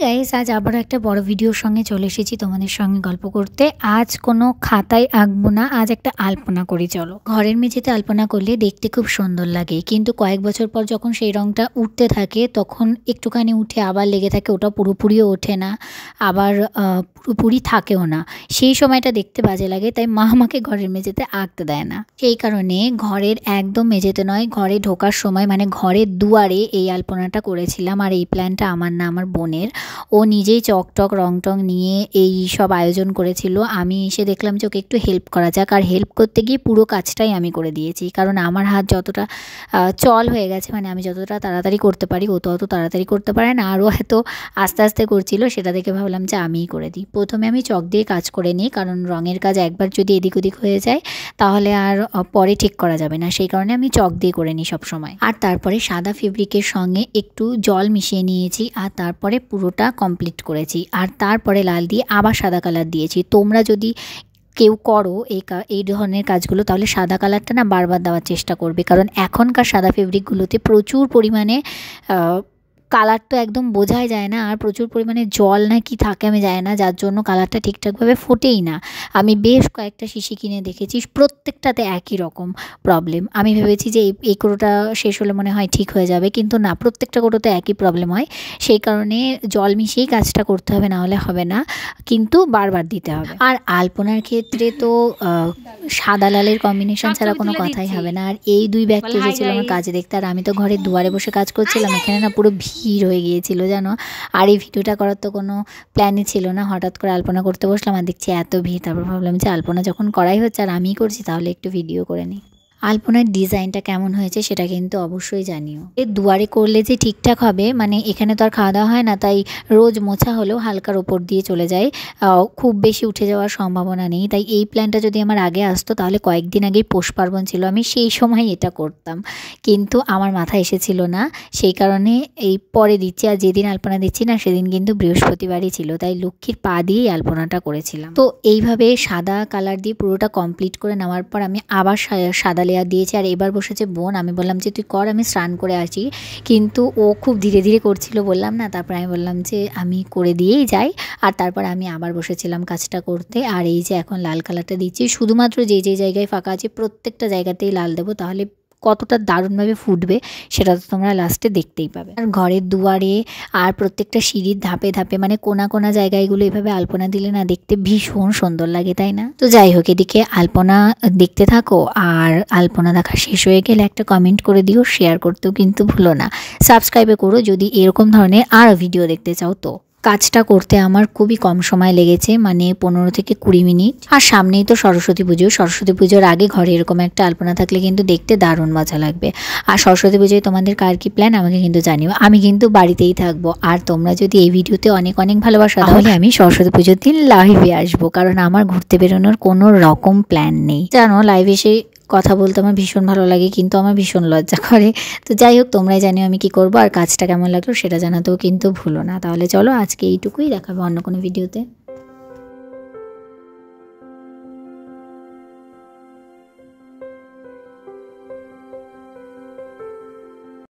Guys, আজ আবার একটা বড় ভিডিওর সঙ্গে চলে এসেছি তোমাদের সঙ্গে গল্প করতে। আজ কোনো খাতায় আঁকবো না, আজ একটা আলপনা করি। চলো। ঘরের মেঝেতে আলপনা করলে দেখতে খুব সুন্দর লাগে, কিন্তু কয়েক বছর পর যখন সেই রঙটা উঠতে থাকে তখন একটুখানি উঠে আবার লেগে থাকে, ওটা পুরোপুরিও ওঠে না, আবার পুরোপুরি থাকেও না। সেই সময়টা দেখতে বাজে লাগে, তাই মা আমাকে ঘরের মেঝেতে আঁকতে দেয় না। সেই কারণে ঘরের একদম মেঝেতে নয়, ঘরে ঢোকার সময় মানে ঘরের দুয়ারে এই আলপনাটা করেছিলাম। আর এই প্ল্যানটা আমার না, আমার বোনের। ও নিজেই চক টক রং টং নিয়ে এই সব আয়োজন করেছিল। আমি এসে দেখলাম যে ওকে একটু হেল্প করা যাক, আর হেল্প করতে গিয়ে পুরো কাজটাই আমি করে দিয়েছি। কারণ আমার হাত যতটা চল হয়ে গেছে, মানে আমি যতটা তাড়াতাড়ি করতে পারি ও তো অত তাড়াতাড়ি করতে পারে না, আরও এত আস্তে আস্তে করছিল। সেটা দেখে ভাবলাম যে আমিই করে দিই। প্রথমে আমি চক দিয়ে কাজ করে নিই, কারণ রঙের কাজ একবার যদি এদিক ওদিক হয়ে যায় তাহলে আর পরে ঠিক করা যাবে না। সেই কারণে আমি চক দিয়ে করে নিই সবসময়। আর তারপরে সাদা ফেব্রিকের সঙ্গে একটু জল মিশিয়ে নিয়েছি, আর তারপরে পুরোটা কমপ্লিট করেছি। আর তারপরে লাল দিয়ে আবার সাদা কালার দিয়েছি। তোমরা যদি কেউ করো এই ধরনের কাজগুলো, তাহলে সাদা কালারটা না বারবার দেওয়ার চেষ্টা করবে, কারণ এখনকার সাদা ফেব্রিকগুলোতে প্রচুর পরিমাণে কালার তো একদম বোঝাই যায় না, আর প্রচুর পরিমাণে জল না কি থাকে আমি জানি না, যার জন্য কালারটা ঠিকঠাকভাবে ফোটেই না। আমি বেশ কয়েকটা শিশি কিনে দেখেছি, প্রত্যেকটাতে একই রকম প্রবলেম। আমি ভেবেছি যে এই কোটোটা শেষ হলে মনে হয় ঠিক হয়ে যাবে, কিন্তু না, প্রত্যেকটা কোটোতে একই প্রবলেম হয়। সেই কারণে জল মিশিয়েই কাজটা করতে হবে, না হলে হবে না, কিন্তু বারবার দিতে হবে। আর আলপনার ক্ষেত্রে তো সাদা লালের কম্বিনেশন ছাড়া কোনো কথাই হবে না। আর এই দুই ব্যক্তি এসেছিল আমার কাজে দেখতে, আর আমি তো ঘরের দুয়ারে বসে কাজ করছিলাম। এখানে না পুরো ভিড় হয়ে গিয়েছিল জানো। আর এই ভিডিওটা করার তো কোনো প্ল্যানই ছিল না, হঠাৎ করে আলপনা করতে বসলাম আর দেখছি এত ভিড়। তারপর ভাবলাম যে আলপনা যখন করাই হচ্ছে আর আমিই করছি, তাহলে একটু ভিডিও করে নিই। আলপনার ডিজাইনটা কেমন হয়েছে সেটা কিন্তু অবশ্যই জানিও। দুয়ারে করলে যে ঠিকঠাক হবে, মানে এখানে তো আর খাওয়া দাওয়া হয় না, তাই রোজ মোছা হলেও হালকার ওপর দিয়ে চলে যায়, খুব বেশি উঠে যাওয়ার সম্ভাবনা নেই। তাই এই প্ল্যানটা যদি আমার আগে আসতো, তাহলে কয়েকদিন আগেই পৌষ পার্বণ ছিল, আমি সেই সময় এটা করতাম, কিন্তু আমার মাথায় এসেছিল না। সেই কারণে এই পরে দিচ্ছি। আর যেদিন আলপনা দিচ্ছি না সেদিন কিন্তু বৃহস্পতিবারই ছিল, তাই লক্ষ্মীর পা দিয়েই আলপনাটা করেছিলাম। তো এইভাবে সাদা কালার দিয়ে পুরোটা কমপ্লিট করে নেওয়ার পর আমি আবার সাদা লেয়ার দিয়েছি। আর এবার বসেছে বোন। আমি বললাম যে তুই কর, আমি স্নান করে আসি, কিন্তু ও খুব ধীরে ধীরে করছিল, বললাম না। তারপর আমি বললাম যে আমি করে দিয়েই যাই, আর তারপর আমি আবার বসেছিলাম কাজটা করতে। আর এই যে এখন লাল কালারটা দিচ্ছি, শুধুমাত্র যে জায়গায় ফাঁকা আছে প্রত্যেকটা জায়গাতেই লাল দেবো, তাহলে কতটা দারুণভাবে ফুটবে সেটা তো তোমরা লাস্টে দেখতেই পাবে। আর ঘরের দুয়ারে আর প্রত্যেকটা সিঁড়ির ধাপে ধাপে, মানে কোনা কোনা জায়গাগুলো এভাবে আলপনা দিলে না দেখতে ভীষণ সুন্দর লাগে, তাই না? তো যাই হোক, এদিকে আলপনা দেখতে থাকো, আর আলপনা দেখা শেষ হয়ে গেলে একটা কমেন্ট করে দিও, শেয়ার করতেও কিন্তু ভুলো না, সাবস্ক্রাইব করো যদি এরকম ধরনের আরও ভিডিও দেখতে চাও। তো কাজটা করতে আমার খুবই কম সময় লেগেছে, মানে 15 থেকে 20 মিনিট। আর সামনেই তো সরস্বতী পুজো, সরস্বতী পুজোর আগে ঘরে এরকম একটা আলপনা থাকলে কিন্তু দেখতে দারুণ মজা লাগবে। আর সরস্বতী পুজোয় তোমাদের কার কি প্ল্যান আমাকে কিন্তু জানিও, আমি কিন্তু বাড়িতেই থাকবো। আর তোমরা যদি এই ভিডিওতে অনেক অনেক ভালোবাসা দাও, তাহলে আমি সরস্বতী পুজোর দিন লাইভে আসবো, কারণ আমার ঘুরতে বেরোনোর কোনো রকম প্ল্যান নেই জানো। লাইভে এসে কথা বলতে আমার ভীষণ ভালো লাগে, কিন্তু আমার ভীষণ লজ্জা করে। তো যাই হোক, তোমরাই জানিও আমি কি করবো, আর কাজটা কেমন লাগলো সেটা জানাতেও কিন্তু ভুলো না। তাহলে চলো, আজকে এইটুকুই, দেখাবো অন্য কোনো ভিডিওতে।